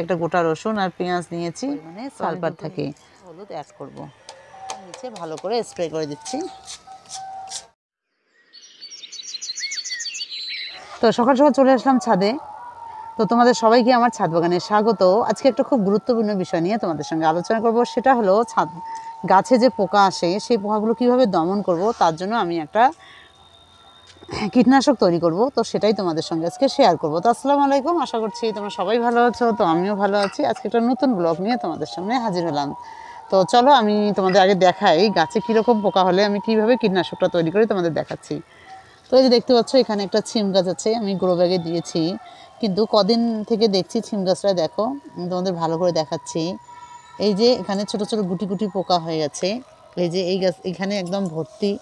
একটা গোটা রসুন আর পেঁয়াজ নিয়েছি, মানে সালফার থাকে। হলুদ অ্যাড করব, নিচে ভালো করে স্প্রে করে দিচ্ছি। তো সকাল সকাল চলে আসলাম ছাদে। তো তোমাদের সবাইকে আমার ছাদ বাগানে স্বাগত। আজকে একটা খুব গুরুত্বপূর্ণ বিষয় নিয়ে তোমাদের সঙ্গে আলোচনা করব। সেটা হলো ছাদ গাছে যে পোকা আসে সেই পোকাগুলো কীভাবে দমন করব, তার জন্য আমি একটা কীটনাশক তৈরি করব। তো সেটাই তোমাদের সঙ্গে আজকে শেয়ার করব। তো আসসালামু আলাইকুম, আশা করছি তোমরা সবাই ভালো আছো। তো আমিও ভালো আছি। আজকে একটা নতুন ব্লগ নিয়ে তোমাদের সামনে হাজির হলাম। তো চলো আমি তোমাদের আগে দেখাই গাছে কীরকম পোকা হলে আমি কীভাবে কীটনাশকটা তৈরি করি তোমাদের দেখাচ্ছি। তো এই যে দেখতে পাচ্ছ এখানে একটা ছিম গাছ আছে, আমি গ্রো ব্যাগে দিয়েছি, কিন্তু কদিন থেকে দেখছি ছিম গাছটা, দেখো তোমাদের ভালো করে দেখাচ্ছি। এই যে এখানে ছোট ছোট গুটি গুটি পোকা হয়ে গেছে। এই যে এই গাছ এখানে একদম ভর্তি,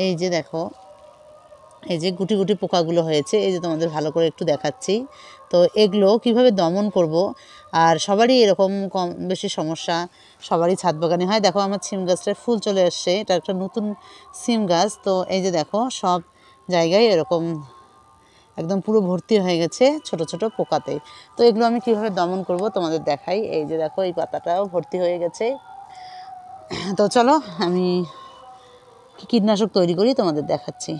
এই যে দেখো এই যে গুটি গুটি পোকাগুলো হয়েছে, এই যে তোমাদের ভালো করে একটু দেখাচ্ছি। তো এগুলো কিভাবে দমন করব, আর সবারই এরকম কম বেশি সমস্যা সবারই ছাদ বাগানে হয়। দেখো আমার সিম গাছটার ফুল চলে আসছে, এটা একটা নতুন সিম গাছ। তো এই যে দেখো সব জায়গায় এরকম একদম পুরো ভর্তি হয়ে গেছে ছোট ছোট পোকাতে। তো এগুলো আমি কিভাবে দমন করব তোমাদের দেখাই। এই যে দেখো এই পাতাটাও ভর্তি হয়ে গেছে। তো চলো আমি কীটনাশক তৈরি করি তোমাদের দেখাচ্ছি।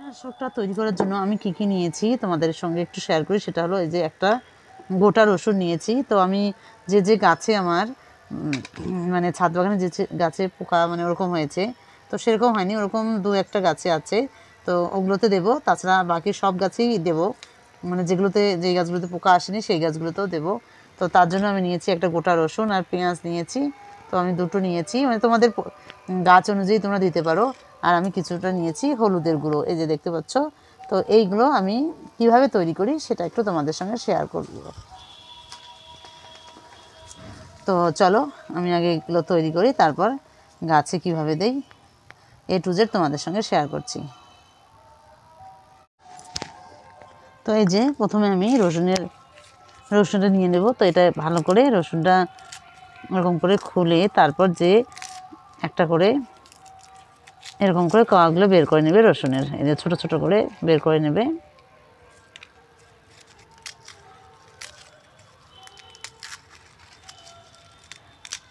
কীটনাশকটা তৈরি করার জন্য আমি কি নিয়েছি তোমাদের সঙ্গে একটু শেয়ার করি। সেটা হলো এই যে একটা গোটা রসুন নিয়েছি। তো আমি যে গাছে আমার মানে ছাদ বাগানে যে গাছে পোকা মানে ওরকম হয়েছে, তো সেরকম হয়নি, ওরকম দু একটা গাছে আছে, তো ওগুলোতে দেবো। তাছাড়া বাকি সব গাছেই দেবো, মানে যেই গাছগুলোতে পোকা আসেনি সেই গাছগুলোতেও দেবো। তো তার জন্য আমি নিয়েছি একটা গোটা রসুন আর পেঁয়াজ নিয়েছি। তো আমি দুটো নিয়েছি, মানে তোমাদের গাছ অনুযায়ী তোমরা দিতে পারো। আর আমি কিছুটা নিয়েছি হলুদের গুঁড়ো, এই যে দেখতে পাচ্ছ। তো এইগুলো আমি কিভাবে তৈরি করি সেটা একটু তোমাদের সঙ্গে শেয়ার করব। তো চলো আমি আগে এগুলো তৈরি করি, তারপর গাছে কিভাবে দেই A to Z তোমাদের সঙ্গে শেয়ার করছি। তো এই যে প্রথমে আমি রসুনটা নিয়ে নেব। তো এটা ভালো করে রসুনটা এরকম করে খুলে তারপর যে একটা করে এরকম করে কোয়াগুলো বের করে নেবে রসুনের, এই যে ছোটো ছোটো করে বের করে নেবে।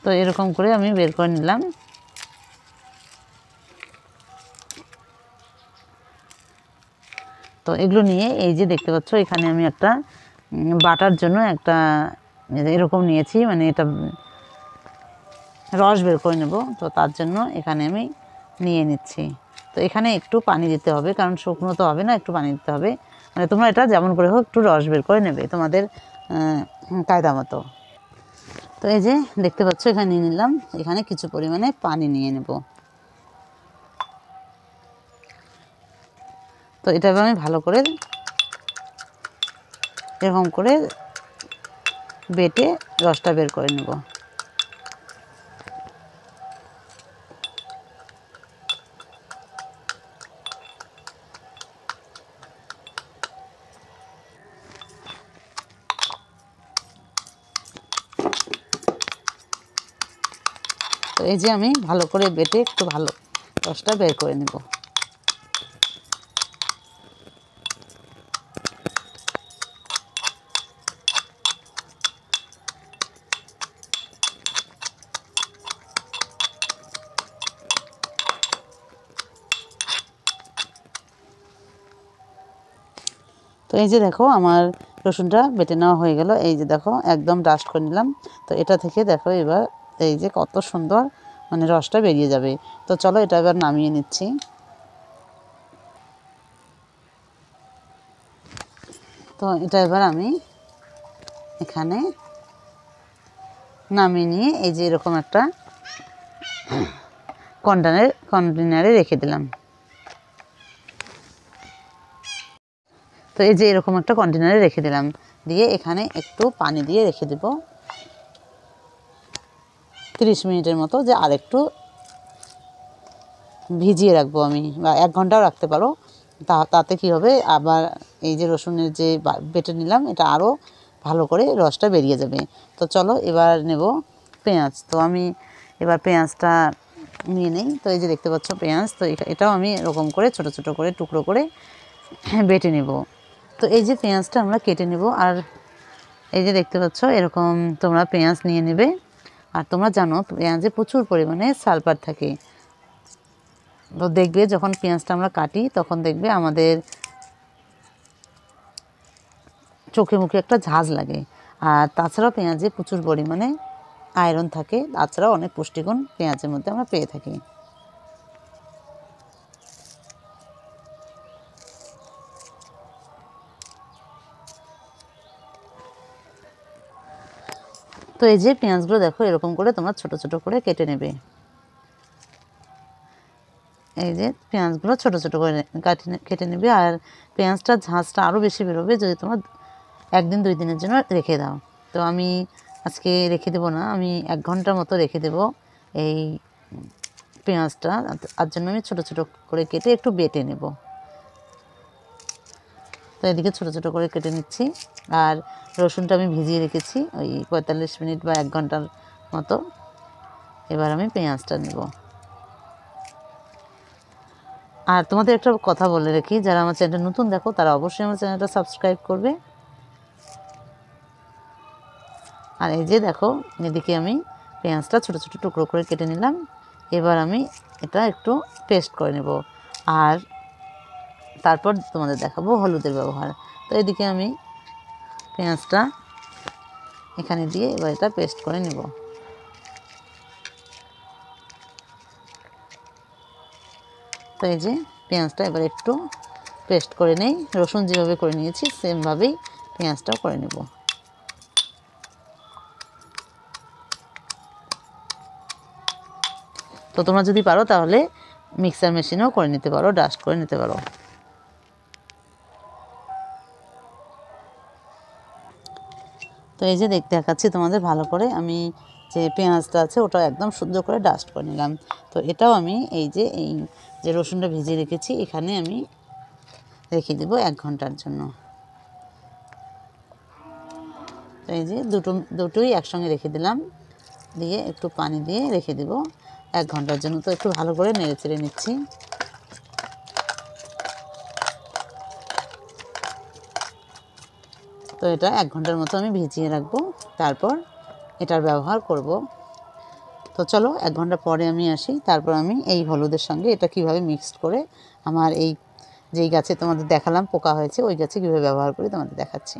তো এরকম করে আমি বের করে নিলাম। তো এগুলো নিয়ে এই যে দেখতে পাচ্ছ এখানে আমি একটা বাটার জন্য একটা এরকম নিয়েছি, মানে এটা রস বের করে নেব। তো তার জন্য এখানে আমি নিয়ে নিচ্ছি। তো এখানে একটু পানি দিতে হবে, কারণ শুকনো তো হবে না, একটু পানি দিতে হবে। মানে তোমরা এটা যেমন করে হোক একটু রস বের করে নেবে তোমাদের কায়দা মতো। তো এই যে দেখতে পাচ্ছ এখানে নিয়ে নিলাম, এখানে কিছু পরিমাণে পানি নিয়ে নেব। তো এটা আমি ভালো করে এরকম করে বেটে রসটা বের করে নেব। তো এই যে আমি ভালো করে বেটে একটু ভালো রসটা বের করে নেব। তো এই যে দেখো আমার রসুনটা বেটে নেওয়া হয়ে গেল। এই যে দেখো একদম ডাস্ট করে নিলাম। তো এটা থেকে দেখো এবার এই যে কত সুন্দর মানে রসটা বেরিয়ে যাবে। তো চলো এটা এবার নামিয়ে নিচ্ছি। তো এটা এবার আমি এখানে নামিয়ে নিয়ে এই যে এরকম একটা কন্টেনারে রেখে দিলাম। তো এই যে এরকম একটা কন্টেনারে রেখে দিলাম, দিয়ে এখানে একটু পানি দিয়ে রেখে দেব 30 মিনিটের মতো, যে আর একটু ভিজিয়ে রাখবো আমি, বা 1 ঘন্টাও রাখতে পারো। তাতে কি হবে, আবার এই যে রসুনের যে বেটে নিলাম এটা আরও ভালো করে রসটা বেরিয়ে যাবে। তো চলো এবার নেব পেঁয়াজ। তো আমি এবার পেঁয়াজটা নিয়ে নেই। তো এই যে দেখতে পাচ্ছ পেঁয়াজ, তো এটাও আমি এরকম করে ছোট ছোট করে টুকরো করে বেটে নেব। তো এই যে পেঁয়াজটা আমরা কেটে নেব, আর এই যে দেখতে পাচ্ছ এরকম তোমরা পেঁয়াজ নিয়ে নেবে। আর তোমরা জানো পেঁয়াজে প্রচুর পরিমাণে সালফার থাকে। তো দেখবে যখন পেঁয়াজটা আমরা কাটি তখন দেখবে আমাদের চোখে মুখে একটা ঝাঁজ লাগে। আর তাছাড়াও পেঁয়াজে প্রচুর পরিমাণে আয়রন থাকে, তাছাড়াও অনেক পুষ্টিগুণ পেঁয়াজের মধ্যে আমরা পেয়ে থাকি। তো এই যে পেঁয়াজগুলো দেখো এরকম করে তোমরা ছোট ছোট করে কেটে নেবে। এই যে পেঁয়াজগুলো ছোট ছোট করে কেটে নেবে। আর পেঁয়াজটার ঝাঁজটা আরও বেশি বেরোবে যদি তোমরা 1 দিন 2 দিনের জন্য রেখে দাও। তো আমি আজকে রেখে দেবো না, আমি 1 ঘন্টার মতো রেখে দেবো এই পেঁয়াজটা। তার জন্য আমি ছোট ছোট করে কেটে একটু বেটে নেব। তো এদিকে ছোট ছোট করে কেটে নিচ্ছি। আর রসুনটা আমি ভিজিয়ে রেখেছি ওই 45 মিনিট বা 1 ঘন্টার মতো। এবার আমি পেঁয়াজটা নেব। আর তোমাদের একটা কথা বলে রাখি, যারা আমার চ্যানেলটা নতুন দেখো তারা অবশ্যই আমার চ্যানেলটা সাবস্ক্রাইব করবে। আর এই যে দেখো এদিকে আমি পেঁয়াজটা ছোট ছোট টুকরো করে কেটে নিলাম। এবার আমি এটা একটু পেস্ট করে নেব। আর তারপর তোমাদের দেখাবো হলুদের ব্যবহার। তো এদিকে আমি পেঁয়াজটা এখানে দিয়ে এবার এটা পেস্ট করে নেব। তো এই যে পেঁয়াজটা এবার একটু পেস্ট করে নেই। রসুন যেভাবে করে নিয়েছি সেমভাবেই পেঁয়াজটাও করে নেব। তো তোমরা যদি পারো তাহলে মিক্সার মেশিনেও করে নিতে পারো, ডাস্ট করে নিতে পারো। তো এই যে দেখাচ্ছি তোমাদের ভালো করে, আমি যে পেঁয়াজটা আছে ওটাও একদম সুন্দর করে ডাস্ট করে নিলাম। তো এটাও আমি এই যে রসুনটা ভিজিয়ে রেখেছি এখানে আমি রেখে দেবো 1 ঘন্টার জন্য। তো এই যে দুটোই একসঙ্গে রেখে দিলাম, দিয়ে একটু পানি দিয়ে রেখে দেব 1 ঘন্টার জন্য। তো একটু ভালো করে নেড়ে চেড়ে নিচ্ছি। তো এটা 1 ঘন্টার মতো আমি ভিজিয়ে রাখবো, তারপর এটার ব্যবহার করব। তো চলো 1 ঘন্টা পরে আমি আসি, তারপর আমি এই হলুদের সঙ্গে এটা কিভাবে মিক্সড করে আমার এই যেই গাছে তোমাদের দেখালাম পোকা হয়েছে ওই গাছে কীভাবে ব্যবহার করি তোমাদের দেখাচ্ছি।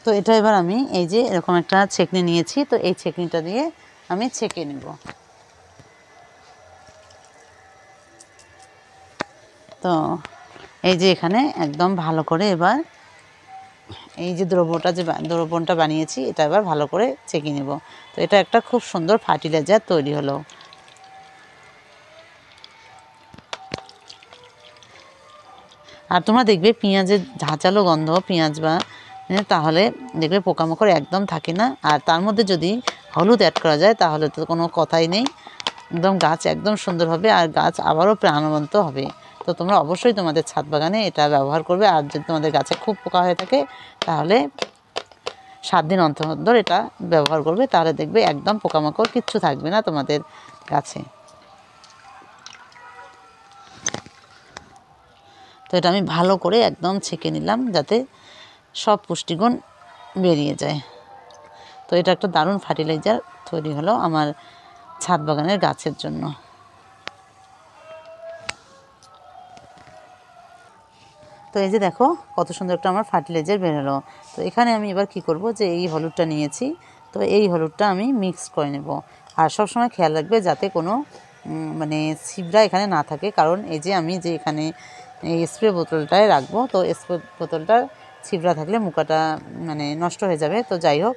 তো এটা এবার আমি এই যে এরকম একটা ছেঁকনি নিয়েছি, তো এই ছেঁকনিটা দিয়ে আমি ছেঁকে নেব। তো এই যে এখানে একদম ভালো করে এবার এই যে দ্রবণটা বানিয়েছি এটা এবার ভালো করে ছেঁকে নেব। তো এটা একটা খুব সুন্দর ফার্টিলাইজার তৈরি হলো। আর তোমরা দেখবে পেঁয়াজের ঝাঁচালো গন্ধ পেঁয়াজ বা তাহলে দেখবে পোকামাকড় একদম থাকে না। আর তার মধ্যে যদি হলুদ অ্যাড করা যায় তাহলে তো কোনো কথাই নেই, একদম গাছ একদম সুন্দর হবে আর গাছ আবারও প্রাণবন্ত হবে। তো তোমরা অবশ্যই তোমাদের ছাদ বাগানে এটা ব্যবহার করবে। আর যদি তোমাদের গাছে খুব পোকা হয়ে থাকে তাহলে 7 দিন অন্তর অন্তর এটা ব্যবহার করবে, তাহলে দেখবে একদম পোকামাকড় কিচ্ছু থাকবে না তোমাদের গাছে। তো এটা আমি ভালো করে একদম ছেঁকে নিলাম যাতে সব পুষ্টিগুণ বেরিয়ে যায়। তো এটা একটা দারুণ ফার্টিলাইজার তৈরি হলো আমার ছাদ বাগানের গাছের জন্য। তো এই যে দেখো কত সুন্দর একটা আমার ফার্টিলাইজার বেরোলো। তো এখানে আমি এবার কি করব, যে এই হলুদটা নিয়েছি, তো এই হলুদটা আমি মিক্স করে নেব। আর সবসময় খেয়াল রাখবে যাতে কোনো মানে ছিবড়া এখানে না থাকে, কারণ এই যে আমি যে এখানে এই স্প্রে বোতলটায় রাখবো, তো স্প্রে বোতলটা ছিবড়া থাকলে মুখাটা মানে নষ্ট হয়ে যাবে। তো যাই হোক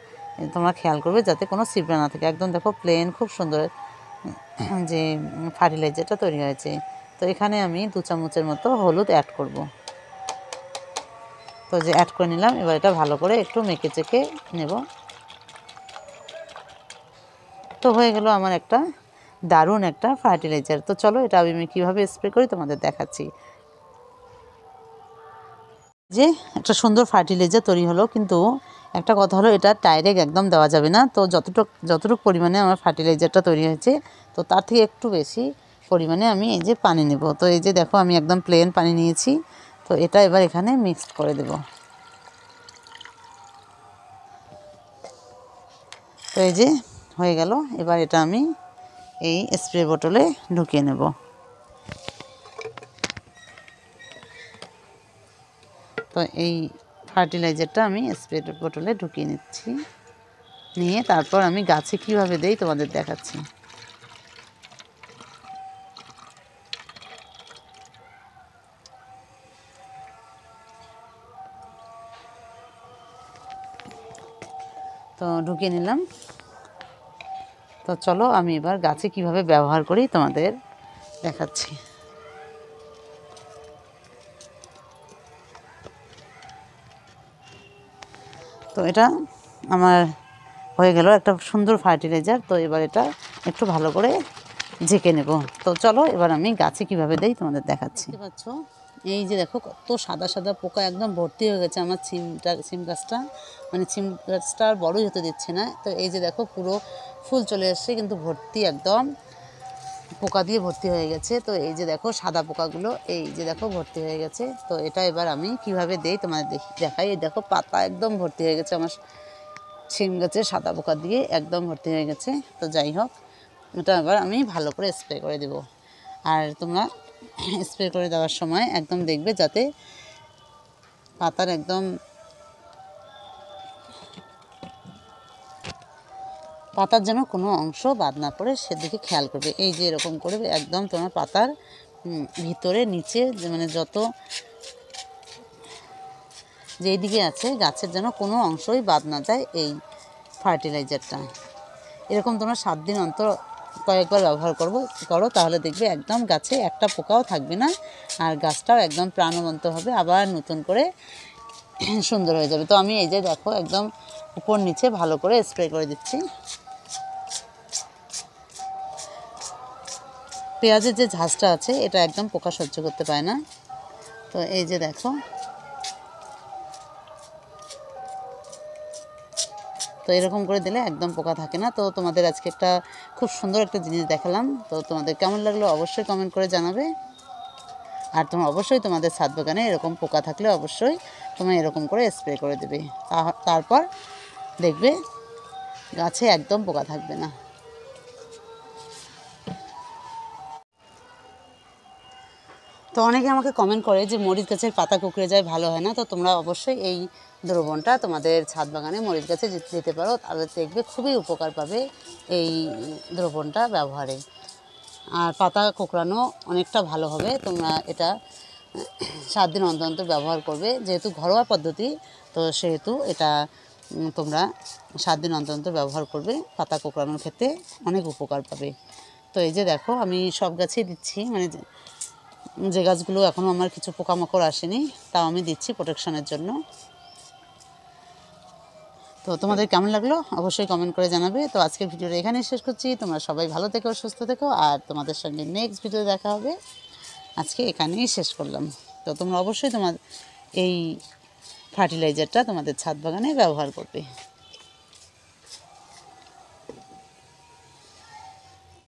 তোমরা খেয়াল করবে যাতে কোনো ছিবড়া না থাকে। একদম দেখো প্লেন খুব সুন্দর যে ফার্টিলাইজারটা তৈরি হয়েছে। তো এখানে আমি 2 চামচের মতো হলুদ অ্যাড করব। তো যে অ্যাড করে নিলাম, এবার এটা ভালো করে একটু মেখে চেখে নেব। তো হয়ে গেল আমার একটা দারুণ একটা ফার্টিলাইজার। তো চলো এটা আমি কীভাবে স্প্রে করি তোমাদের দেখাচ্ছি। যে একটা সুন্দর ফার্টিলাইজার তৈরি হলো, কিন্তু একটা কথা হলো এটা ডাইরেক্ট একদম দেওয়া যাবে না। তো যতটুকু পরিমাণে আমার ফার্টিলাইজারটা তৈরি হয়েছে তো তার থেকে একটু বেশি পরিমাণে আমি এই যে পানি নেব। তো এই যে দেখো আমি একদম প্লেন পানি নিয়েছি। তো তো এটা এবার এখানে মিক্সড করে দেব। তো এই যে হয়ে গেল। এবার এটা আমি এই স্প্রে বোতলে ঢুকিয়ে নেব। তো এই ফার্টিলাইজারটা আমি স্প্রে বোতলে ঢুকিয়ে নিচ্ছি, নিয়ে তারপর আমি গাছে কিভাবে দেই তোমাদের দেখাচ্ছি। তো ঢুকিয়ে নিলাম। তো চলো আমি এবার গাছে কিভাবে ব্যবহার করি তোমাদের দেখাচ্ছি। তো এটা আমার হয়ে গেল একটা সুন্দর ফার্টিলাইজার। তো এবার এটা একটু ভালো করে ঝেঁকে নেব। তো চলো এবার আমি গাছে কিভাবে দেই তোমাদের দেখাচ্ছি। দেখতে পাচ্ছ এই যে দেখো কত সাদা সাদা পোকা একদম ভর্তি হয়ে গেছে আমার সিম গাছটা, মানে সিম গাছটা আর বড়ই হতে দিচ্ছে না। তো এই যে দেখো পুরো ফুল চলে এসছে কিন্তু ভর্তি একদম পোকা দিয়ে ভর্তি হয়ে গেছে। তো এই যে দেখো সাদা পোকাগুলো এই যে দেখো ভর্তি হয়ে গেছে। তো এটা এবার আমি কিভাবে দেই তোমাদের দেখাই। এই দেখো পাতা একদম ভর্তি হয়ে গেছে আমার সিম গাছে সাদা পোকা দিয়ে একদম ভর্তি হয়ে গেছে। তো যাই হোক, এটা এবার আমি ভালো করে স্প্রে করে দেব। আর তোমরা স্প্রে করে দেওয়ার সময় একদম দেখবে যাতে পাতার একদম পাতার যেন কোনো অংশ বাদ না পড়ে সেদিকে খেয়াল করবে। এই যে এরকম করে একদম তোমার পাতার ভিতরে নিচে মানে যত যেই দিকে আছে গাছের যেন কোনো অংশই বাদ না যায় এই ফার্টিলাইজারটা। এরকম তোমরা 7 দিন অন্তর কয়েকবার ব্যবহার করো, তাহলে দেখবে একদম গাছে একটা পোকাও থাকবে না, আর গাছটাও একদম প্রাণবন্ত হবে, আবার নতুন করে সুন্দর হয়ে যাবে। তো আমি এই যে দেখো একদম উপর নিচে ভালো করে স্প্রে করে দিচ্ছি। পেঁয়াজের যে ঝাঁজটা আছে এটা একদম পোকা সহ্য করতে পারে না। তো এই যে দেখো, তো এরকম করে দিলে একদম পোকা থাকে না। তো তোমাদের আজকে একটা খুব সুন্দর একটা জিনিস দেখালাম। তো তোমাদের কেমন লাগলো অবশ্যই কমেন্ট করে জানাবে। আর তোমরা অবশ্যই তোমাদের ছাদ বাগানে এরকম পোকা থাকলে অবশ্যই তোমরা এরকম করে স্প্রে করে দেবে, তারপর দেখবে গাছে একদম পোকা থাকবে না। তো অনেকে আমাকে কমেন্ট করে যে মরিচ গাছের পাতা কুঁকড়ে যায়, ভালো হয় না। তো তোমরা অবশ্যই এই দ্রবণটা তোমাদের ছাদ বাগানে মরিচ গাছে দিতে পারো, তাহলে দেখবে খুবই উপকার পাবে এই দ্রবণটা ব্যবহারে। আর পাতা কোঁকড়ানো অনেকটা ভালো হবে। তোমরা এটা 7 দিন অন্তর অন্তর ব্যবহার করবে, যেহেতু ঘরোয়া পদ্ধতি তো সেহেতু এটা তোমরা 7 দিন অন্তর অন্তর ব্যবহার করবে। পাতা কোঁকড়ানোর ক্ষেত্রে অনেক উপকার পাবে। তো এই যে দেখো আমি সব গাছেই দিচ্ছি, মানে যে গাছগুলো এখনও আমার কিছু পোকামাকড় আসেনি তাও আমি দিচ্ছি প্রোটেকশনের জন্য। তো তোমাদের কেমন লাগলো অবশ্যই কমেন্ট করে জানাবে। তো আজকের ভিডিওটা এখানেই শেষ করছি। তোমরা সবাই ভালো থেকো, সুস্থ থেকো, আর তোমাদের সঙ্গে নেক্সট ভিডিও দেখা হবে। আজকে এখানেই শেষ করলাম। তো তোমরা অবশ্যই তোমার এই ফার্টিলাইজারটা তোমাদের ছাদ বাগানে ব্যবহার করবে।